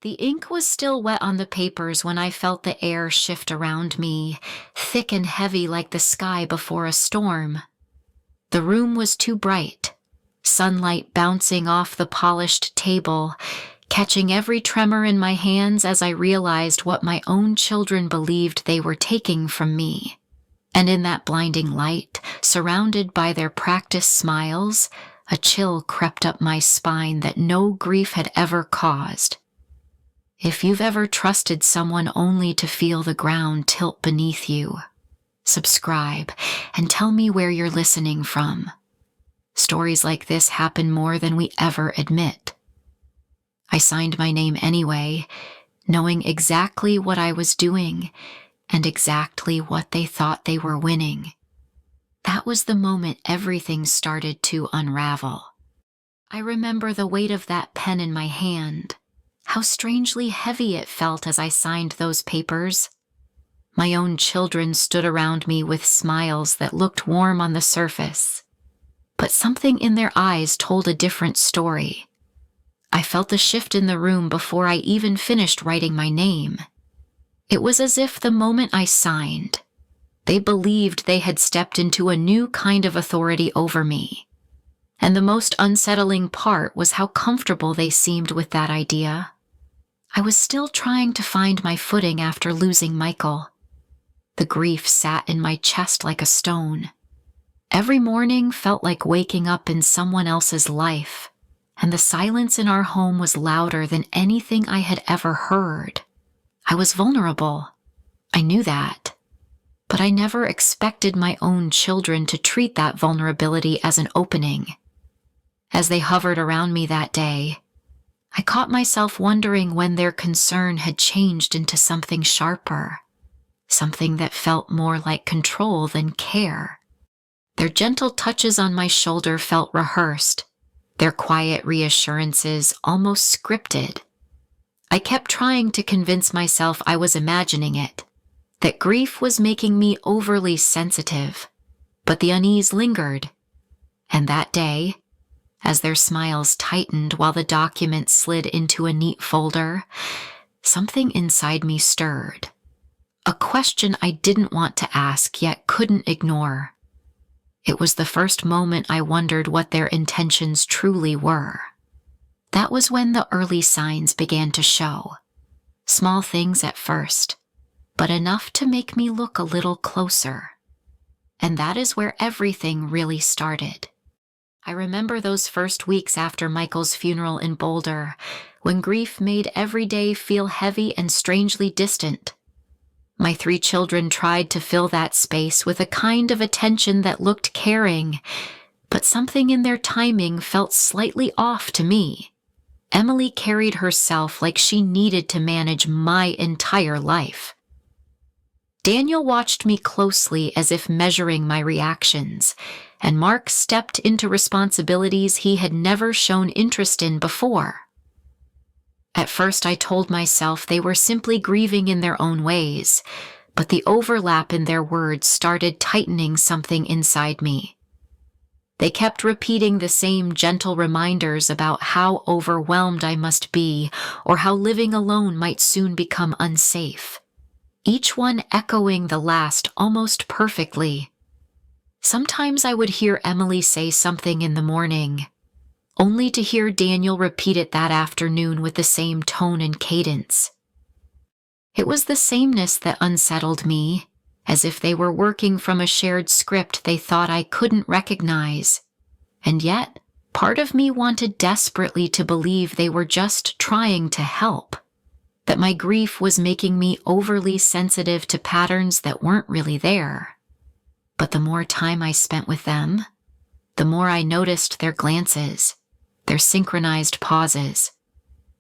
The ink was still wet on the papers when I felt the air shift around me, thick and heavy like the sky before a storm. The room was too bright, sunlight bouncing off the polished table, catching every tremor in my hands as I realized what my own children believed they were taking from me. And in that blinding light, surrounded by their practiced smiles, a chill crept up my spine that no grief had ever caused. If you've ever trusted someone only to feel the ground tilt beneath you, subscribe and tell me where you're listening from. Stories like this happen more than we ever admit. I signed my name anyway, knowing exactly what I was doing and exactly what they thought they were winning. That was the moment everything started to unravel. I remember the weight of that pen in my hand, how strangely heavy it felt as I signed those papers. My own children stood around me with smiles that looked warm on the surface, but something in their eyes told a different story. I felt the shift in the room before I even finished writing my name. It was as if the moment I signed, they believed they had stepped into a new kind of authority over me. And the most unsettling part was how comfortable they seemed with that idea. I was still trying to find my footing after losing Michael. The grief sat in my chest like a stone. Every morning felt like waking up in someone else's life, and the silence in our home was louder than anything I had ever heard. I was vulnerable. I knew that. But I never expected my own children to treat that vulnerability as an opening. As they hovered around me that day, I caught myself wondering when their concern had changed into something sharper, something that felt more like control than care. Their gentle touches on my shoulder felt rehearsed, their quiet reassurances almost scripted. I kept trying to convince myself I was imagining it, that grief was making me overly sensitive, but the unease lingered. And that day, as their smiles tightened while the document slid into a neat folder, something inside me stirred. A question I didn't want to ask yet couldn't ignore. It was the first moment I wondered what their intentions truly were. That was when the early signs began to show. Small things at first, but enough to make me look a little closer. And that is where everything really started. I remember those first weeks after Michael's funeral in Boulder, when grief made every day feel heavy and strangely distant. My 3 children tried to fill that space with a kind of attention that looked caring, but something in their timing felt slightly off to me. Emily carried herself like she needed to manage my entire life. Daniel watched me closely as if measuring my reactions, and Mark stepped into responsibilities he had never shown interest in before. At first I told myself they were simply grieving in their own ways, but the overlap in their words started tightening something inside me. They kept repeating the same gentle reminders about how overwhelmed I must be, or how living alone might soon become unsafe. Each one echoing the last almost perfectly. Sometimes I would hear Emily say something in the morning, only to hear Daniel repeat it that afternoon with the same tone and cadence. It was the sameness that unsettled me, as if they were working from a shared script they thought I couldn't recognize. And yet, part of me wanted desperately to believe they were just trying to help, that my grief was making me overly sensitive to patterns that weren't really there. But the more time I spent with them, the more I noticed their glances, their synchronized pauses,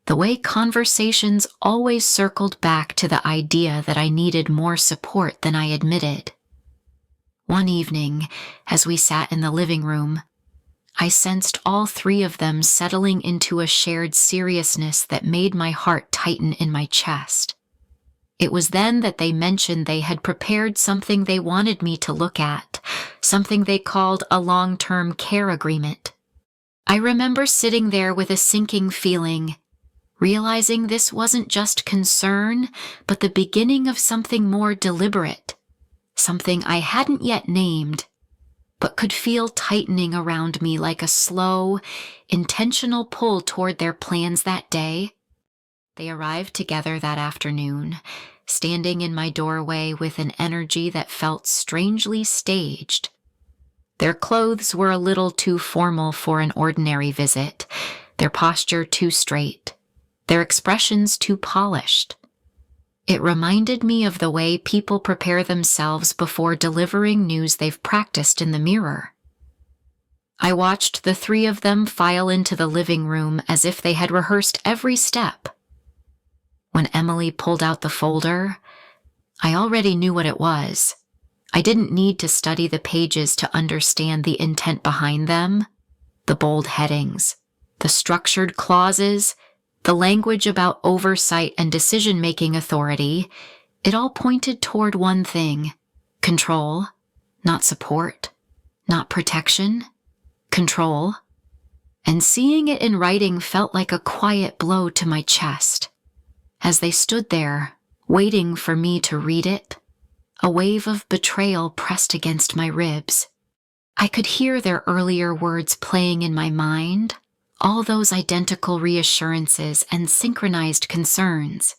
the way conversations always circled back to the idea that I needed more support than I admitted. One evening, as we sat in the living room, I sensed all 3 of them settling into a shared seriousness that made my heart tighten in my chest. It was then that they mentioned they had prepared something they wanted me to look at, something they called a long-term care agreement. I remember sitting there with a sinking feeling, realizing this wasn't just concern, but the beginning of something more deliberate, something I hadn't yet named, but could feel tightening around me like a slow, intentional pull toward their plans that day. They arrived together that afternoon, standing in my doorway with an energy that felt strangely staged. Their clothes were a little too formal for an ordinary visit, their posture too straight, their expressions too polished. It reminded me of the way people prepare themselves before delivering news they've practiced in the mirror. I watched the three of them file into the living room as if they had rehearsed every step. When Emily pulled out the folder, I already knew what it was. I didn't need to study the pages to understand the intent behind them, the bold headings, the structured clauses, the language about oversight and decision-making authority. It all pointed toward one thing: control, not support, not protection, control. And seeing it in writing felt like a quiet blow to my chest. As they stood there, waiting for me to read it, a wave of betrayal pressed against my ribs. I could hear their earlier words playing in my mind, all those identical reassurances and synchronized concerns.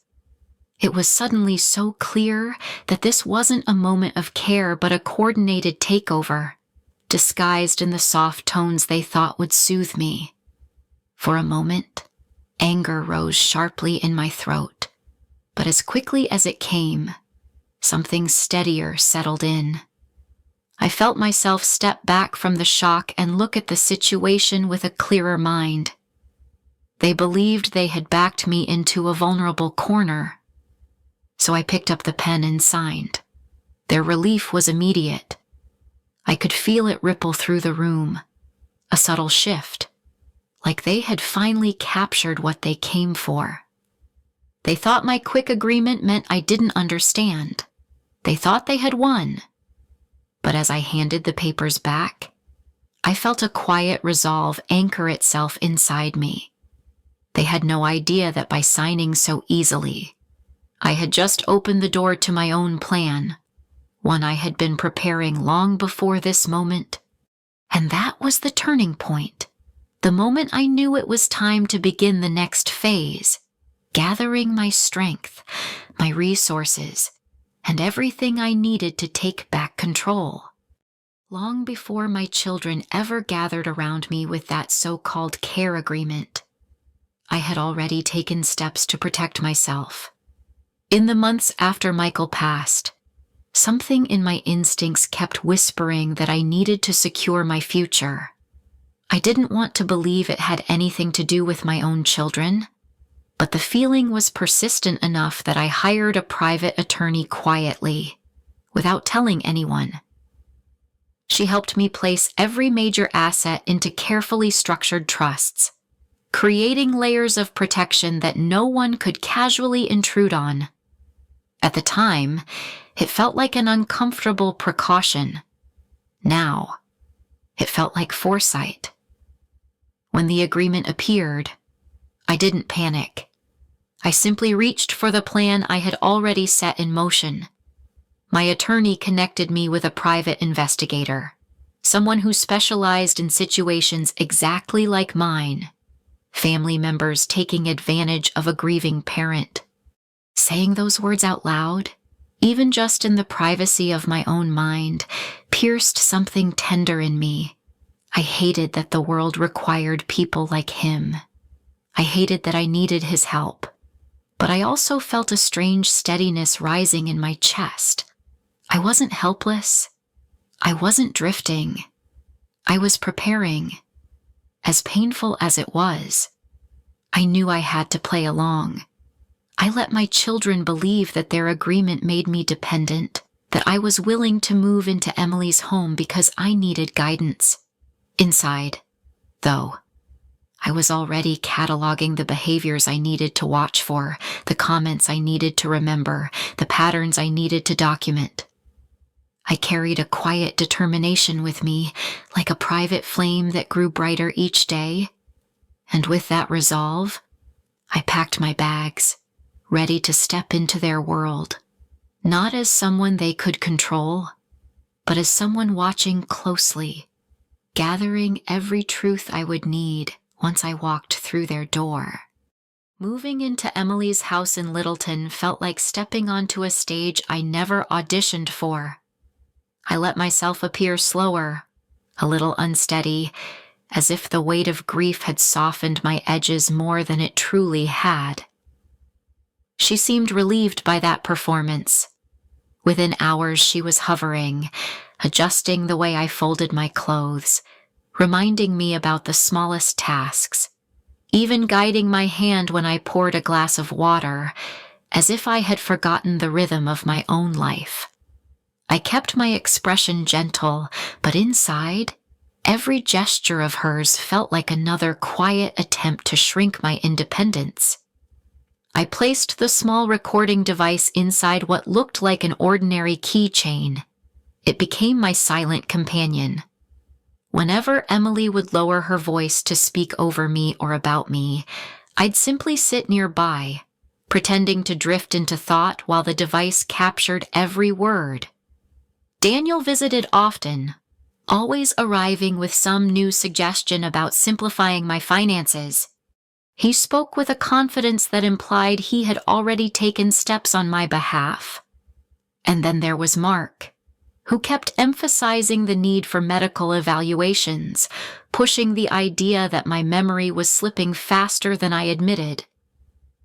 It was suddenly so clear that this wasn't a moment of care but a coordinated takeover, disguised in the soft tones they thought would soothe me. For a moment, anger rose sharply in my throat, but as quickly as it came, something steadier settled in. I felt myself step back from the shock and look at the situation with a clearer mind. They believed they had backed me into a vulnerable corner, so I picked up the pen and signed. Their relief was immediate. I could feel it ripple through the room, a subtle shift, like they had finally captured what they came for. They thought my quick agreement meant I didn't understand. They thought they had won. But as I handed the papers back, I felt a quiet resolve anchor itself inside me. They had no idea that by signing so easily, I had just opened the door to my own plan, one I had been preparing long before this moment. And that was the turning point. The moment I knew it was time to begin the next phase, gathering my strength, my resources, and everything I needed to take back control. Long before my children ever gathered around me with that so-called care agreement, I had already taken steps to protect myself. In the months after Michael passed, something in my instincts kept whispering that I needed to secure my future. I didn't want to believe it had anything to do with my own children, but the feeling was persistent enough that I hired a private attorney quietly, without telling anyone. She helped me place every major asset into carefully structured trusts, creating layers of protection that no one could casually intrude on. At the time, it felt like an uncomfortable precaution. Now, it felt like foresight. When the agreement appeared, I didn't panic. I simply reached for the plan I had already set in motion. My attorney connected me with a private investigator, someone who specialized in situations exactly like mine, family members taking advantage of a grieving parent. Saying those words out loud, even just in the privacy of my own mind, pierced something tender in me. I hated that the world required people like him. I hated that I needed his help. But I also felt a strange steadiness rising in my chest. I wasn't helpless. I wasn't drifting. I was preparing. As painful as it was, I knew I had to play along. I let my children believe that their agreement made me dependent, that I was willing to move into Emily's home because I needed guidance. Inside, though, I was already cataloging the behaviors I needed to watch for, the comments I needed to remember, the patterns I needed to document. I carried a quiet determination with me, like a private flame that grew brighter each day. And with that resolve, I packed my bags, ready to step into their world, not as someone they could control, but as someone watching closely, gathering every truth I would need once I walked through their door. Moving into Emily's house in Littleton felt like stepping onto a stage I never auditioned for. I let myself appear slower, a little unsteady, as if the weight of grief had softened my edges more than it truly had. She seemed relieved by that performance. Within hours, she was hovering, adjusting the way I folded my clothes, reminding me about the smallest tasks, even guiding my hand when I poured a glass of water, as if I had forgotten the rhythm of my own life. I kept my expression gentle, but inside, every gesture of hers felt like another quiet attempt to shrink my independence. I placed the small recording device inside what looked like an ordinary keychain. It became my silent companion. Whenever Emily would lower her voice to speak over me or about me, I'd simply sit nearby, pretending to drift into thought while the device captured every word. Daniel visited often, always arriving with some new suggestion about simplifying my finances. He spoke with a confidence that implied he had already taken steps on my behalf. And then there was Mark, who kept emphasizing the need for medical evaluations, pushing the idea that my memory was slipping faster than I admitted.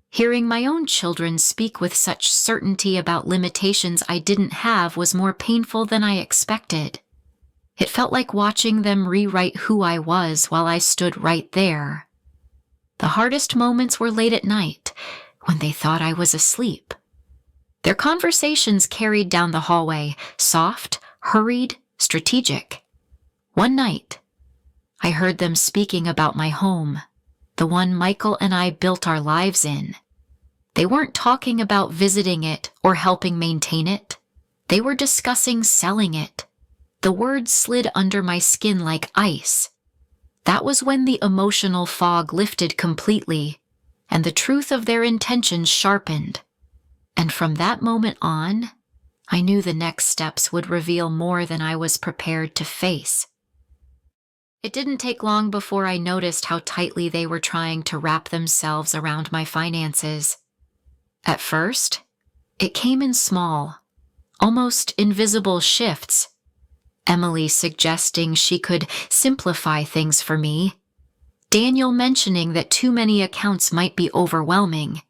Hearing my own children speak with such certainty about limitations I didn't have was more painful than I expected. It felt like watching them rewrite who I was while I stood right there. The hardest moments were late at night, when they thought I was asleep. Their conversations carried down the hallway, soft, hurried, strategic. One night, I heard them speaking about my home, the one Michael and I built our lives in. They weren't talking about visiting it or helping maintain it. They were discussing selling it. The words slid under my skin like ice. That was when the emotional fog lifted completely, and the truth of their intentions sharpened. And from that moment on, I knew the next steps would reveal more than I was prepared to face. It didn't take long before I noticed how tightly they were trying to wrap themselves around my finances. At first, it came in small, almost invisible shifts. Emily suggesting she could simplify things for me. Daniel mentioning that too many accounts might be overwhelming.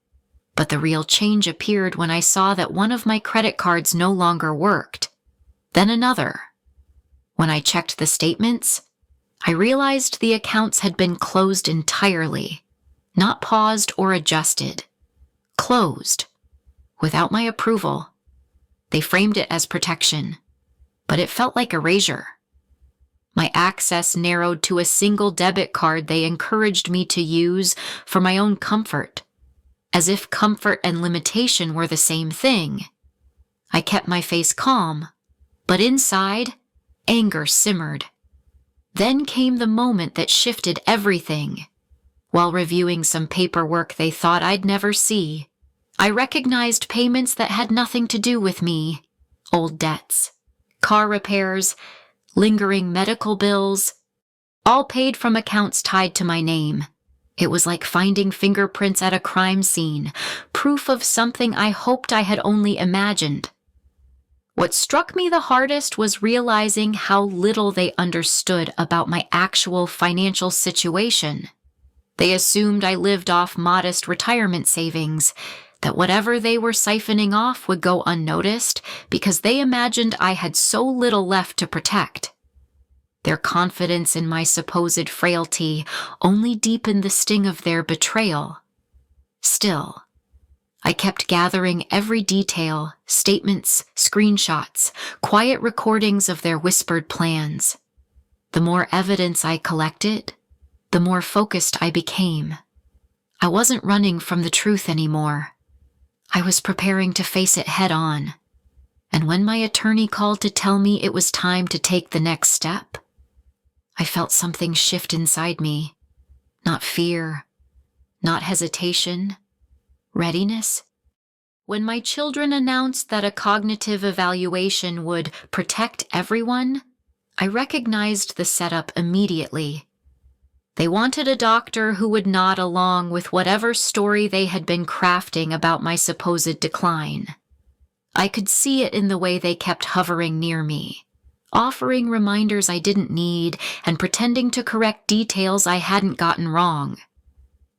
But the real change appeared when I saw that one of my credit cards no longer worked. Then another. When I checked the statements, I realized the accounts had been closed entirely, not paused or adjusted. Closed. Without my approval. They framed it as protection, but it felt like erasure. My access narrowed to a single debit card they encouraged me to use for my own comfort, as if comfort and limitation were the same thing. I kept my face calm, but inside, anger simmered. Then came the moment that shifted everything. While reviewing some paperwork they thought I'd never see, I recognized payments that had nothing to do with me. Old debts, car repairs, lingering medical bills, all paid from accounts tied to my name. It was like finding fingerprints at a crime scene, proof of something I hoped I had only imagined. What struck me the hardest was realizing how little they understood about my actual financial situation. They assumed I lived off modest retirement savings, that whatever they were siphoning off would go unnoticed because they imagined I had so little left to protect. Their confidence in my supposed frailty only deepened the sting of their betrayal. Still, I kept gathering every detail, statements, screenshots, quiet recordings of their whispered plans. The more evidence I collected, the more focused I became. I wasn't running from the truth anymore. I was preparing to face it head on. And when my attorney called to tell me it was time to take the next step, I felt something shift inside me. Not fear, not hesitation, readiness. When my children announced that a cognitive evaluation would protect everyone, I recognized the setup immediately. They wanted a doctor who would nod along with whatever story they had been crafting about my supposed decline. I could see it in the way they kept hovering near me, offering reminders I didn't need and pretending to correct details I hadn't gotten wrong.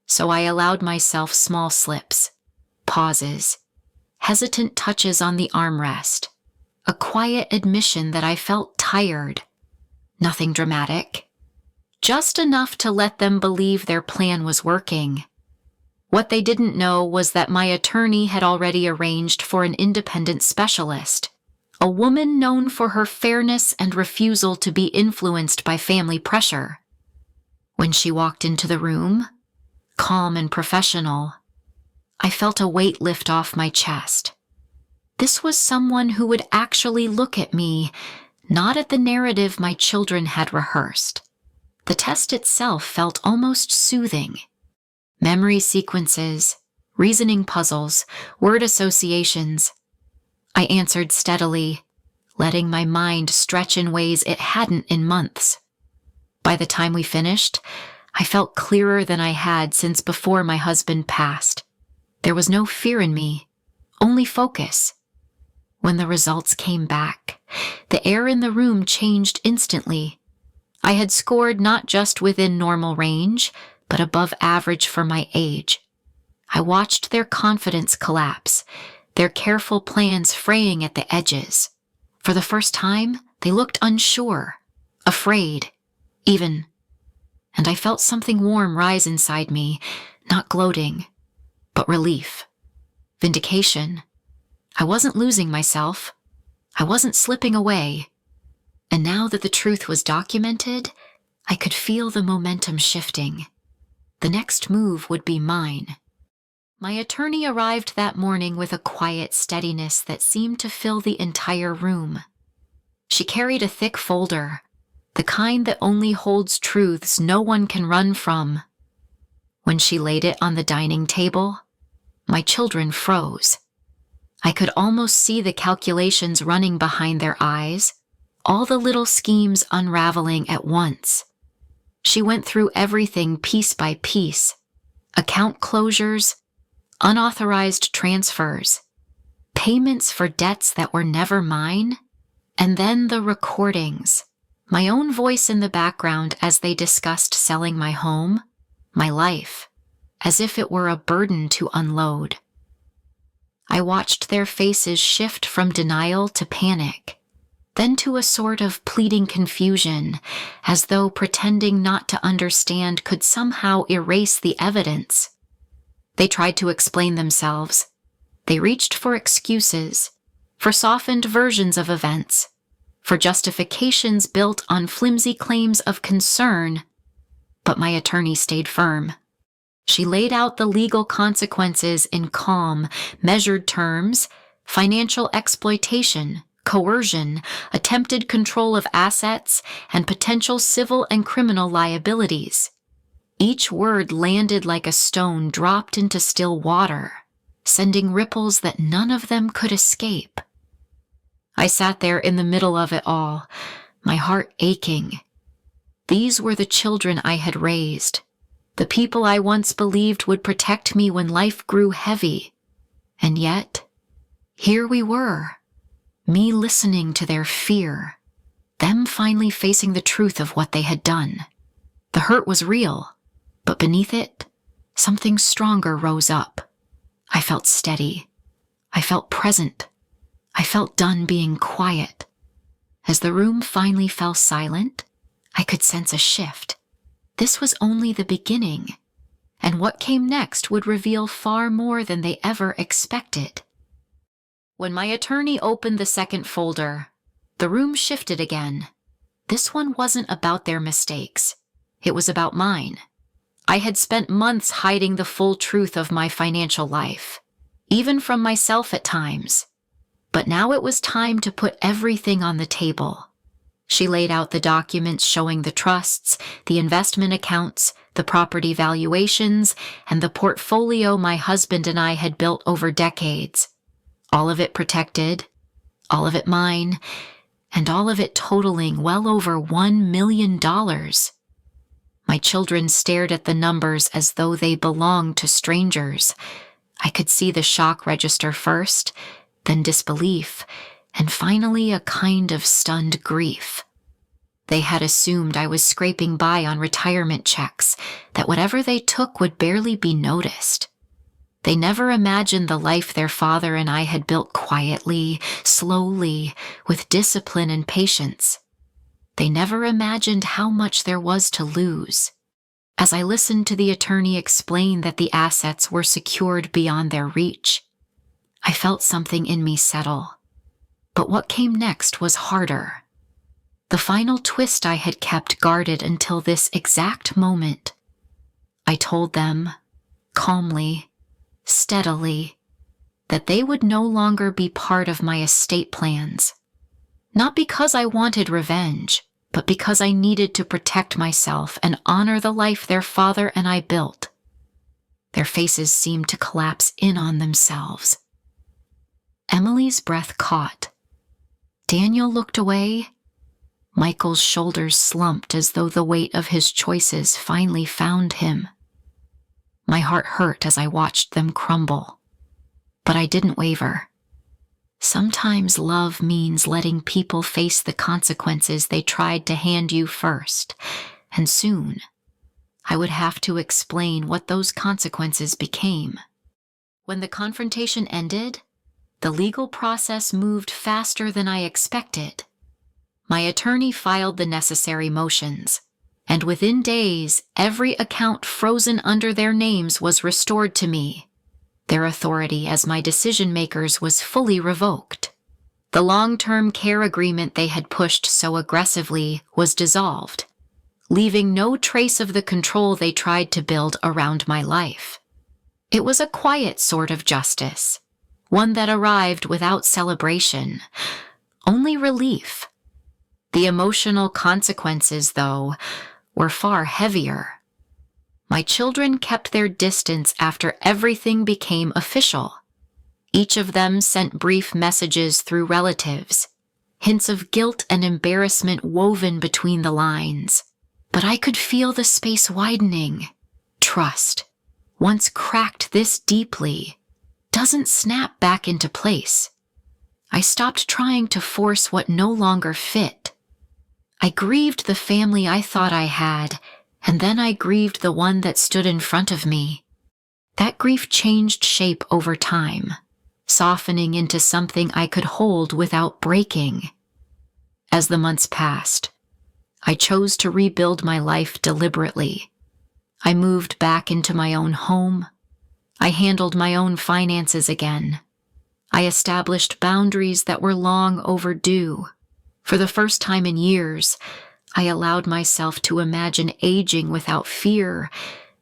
So I allowed myself small slips, pauses, hesitant touches on the armrest, a quiet admission that I felt tired. Nothing dramatic, just enough to let them believe their plan was working. What they didn't know was that my attorney had already arranged for an independent specialist, a woman known for her fairness and refusal to be influenced by family pressure. When she walked into the room, calm and professional, I felt a weight lift off my chest. This was someone who would actually look at me, not at the narrative my children had rehearsed. The test itself felt almost soothing. Memory sequences, reasoning puzzles, word associations. I answered steadily, letting my mind stretch in ways it hadn't in months. By the time we finished, I felt clearer than I had since before my husband passed. There was no fear in me, only focus. When the results came back, the air in the room changed instantly. I had scored not just within normal range, but above average for my age. I watched their confidence collapse, their careful plans fraying at the edges. For the first time, they looked unsure, afraid, even. And I felt something warm rise inside me, not gloating, but relief, vindication. I wasn't losing myself. I wasn't slipping away. And now that the truth was documented, I could feel the momentum shifting. The next move would be mine. My attorney arrived that morning with a quiet steadiness that seemed to fill the entire room. She carried a thick folder, the kind that only holds truths no one can run from. When she laid it on the dining table, my children froze. I could almost see the calculations running behind their eyes, all the little schemes unraveling at once. She went through everything piece by piece: account closures, unauthorized transfers, payments for debts that were never mine, and then the recordings, my own voice in the background as they discussed selling my home, my life, as if it were a burden to unload. I watched their faces shift from denial to panic, then to a sort of pleading confusion, as though pretending not to understand could somehow erase the evidence. They tried to explain themselves. They reached for excuses, for softened versions of events, for justifications built on flimsy claims of concern. But my attorney stayed firm. She laid out the legal consequences in calm, measured terms: financial exploitation, coercion, attempted control of assets, and potential civil and criminal liabilities. Each word landed like a stone dropped into still water, sending ripples that none of them could escape. I sat there in the middle of it all, my heart aching. These were the children I had raised, the people I once believed would protect me when life grew heavy. And yet, here we were, me listening to their fear, them finally facing the truth of what they had done. The hurt was real, but beneath it, something stronger rose up. I felt steady. I felt present. I felt done being quiet. As the room finally fell silent, I could sense a shift. This was only the beginning, and what came next would reveal far more than they ever expected. When my attorney opened the second folder, the room shifted again. This one wasn't about their mistakes. It was about mine. I had spent months hiding the full truth of my financial life, even from myself at times. But now it was time to put everything on the table. She laid out the documents showing the trusts, the investment accounts, the property valuations, and the portfolio my husband and I had built over decades. All of it protected, all of it mine, and all of it totaling well over $1 million. My children stared at the numbers as though they belonged to strangers. I could see the shock register first, then disbelief, and finally a kind of stunned grief. They had assumed I was scraping by on retirement checks, that whatever they took would barely be noticed. They never imagined the life their father and I had built quietly, slowly, with discipline and patience. They never imagined how much there was to lose. As I listened to the attorney explain that the assets were secured beyond their reach, I felt something in me settle. But what came next was harder. The final twist I had kept guarded until this exact moment. I told them, calmly, steadily, that they would no longer be part of my estate plans. Not because I wanted revenge, but because I needed to protect myself and honor the life their father and I built. Their faces seemed to collapse in on themselves. Emily's breath caught. Daniel looked away. Michael's shoulders slumped as though the weight of his choices finally found him. My heart hurt as I watched them crumble. But I didn't waver. Sometimes love means letting people face the consequences they tried to hand you first, and soon I would have to explain what those consequences became. When the confrontation ended, the legal process moved faster than I expected. My attorney filed the necessary motions, and within days, every account frozen under their names was restored to me. Their authority as my decision-makers was fully revoked. The long-term care agreement they had pushed so aggressively was dissolved, leaving no trace of the control they tried to build around my life. It was a quiet sort of justice, one that arrived without celebration, only relief. The emotional consequences, though, were far heavier. My children kept their distance after everything became official. Each of them sent brief messages through relatives, hints of guilt and embarrassment woven between the lines. But I could feel the space widening. Trust, once cracked this deeply, doesn't snap back into place. I stopped trying to force what no longer fit. I grieved the family I thought I had, and then I grieved the one that stood in front of me. That grief changed shape over time, softening into something I could hold without breaking. As the months passed, I chose to rebuild my life deliberately. I moved back into my own home. I handled my own finances again. I established boundaries that were long overdue. For the first time in years, I allowed myself to imagine aging without fear,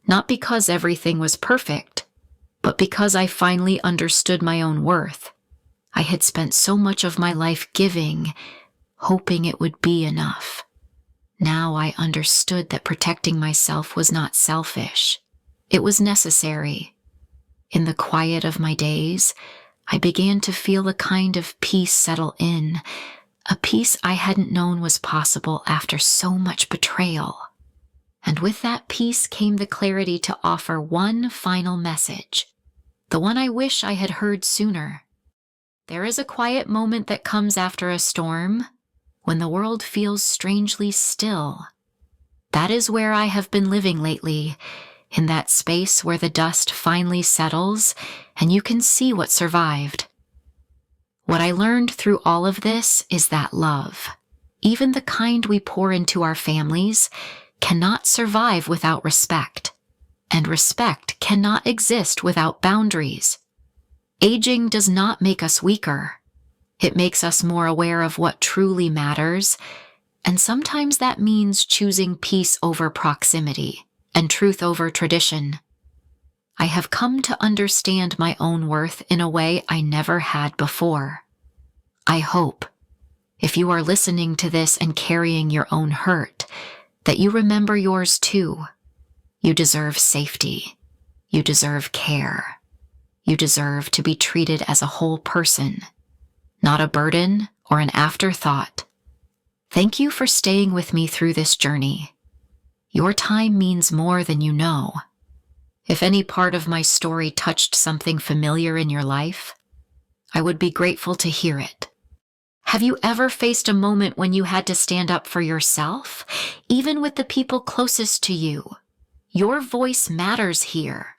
not because everything was perfect, but because I finally understood my own worth. I had spent so much of my life giving, hoping it would be enough. Now I understood that protecting myself was not selfish. It was necessary. In the quiet of my days, I began to feel a kind of peace settle in, a peace I hadn't known was possible after so much betrayal. And with that peace came the clarity to offer one final message, the one I wish I had heard sooner. There is a quiet moment that comes after a storm, when the world feels strangely still. That is where I have been living lately, in that space where the dust finally settles and you can see what survived. What I learned through all of this is that love, even the kind we pour into our families, cannot survive without respect, and respect cannot exist without boundaries. Aging does not make us weaker. It makes us more aware of what truly matters, and sometimes that means choosing peace over proximity and truth over tradition. I have come to understand my own worth in a way I never had before. I hope, If you are listening to this and carrying your own hurt, that you remember yours too. You deserve safety. You deserve care. You deserve to be treated as a whole person, not a burden or an afterthought. Thank you for staying with me through this journey. Your time means more than you know. If any part of my story touched something familiar in your life, I would be grateful to hear it. Have you ever faced a moment when you had to stand up for yourself, even with the people closest to you? Your voice matters here.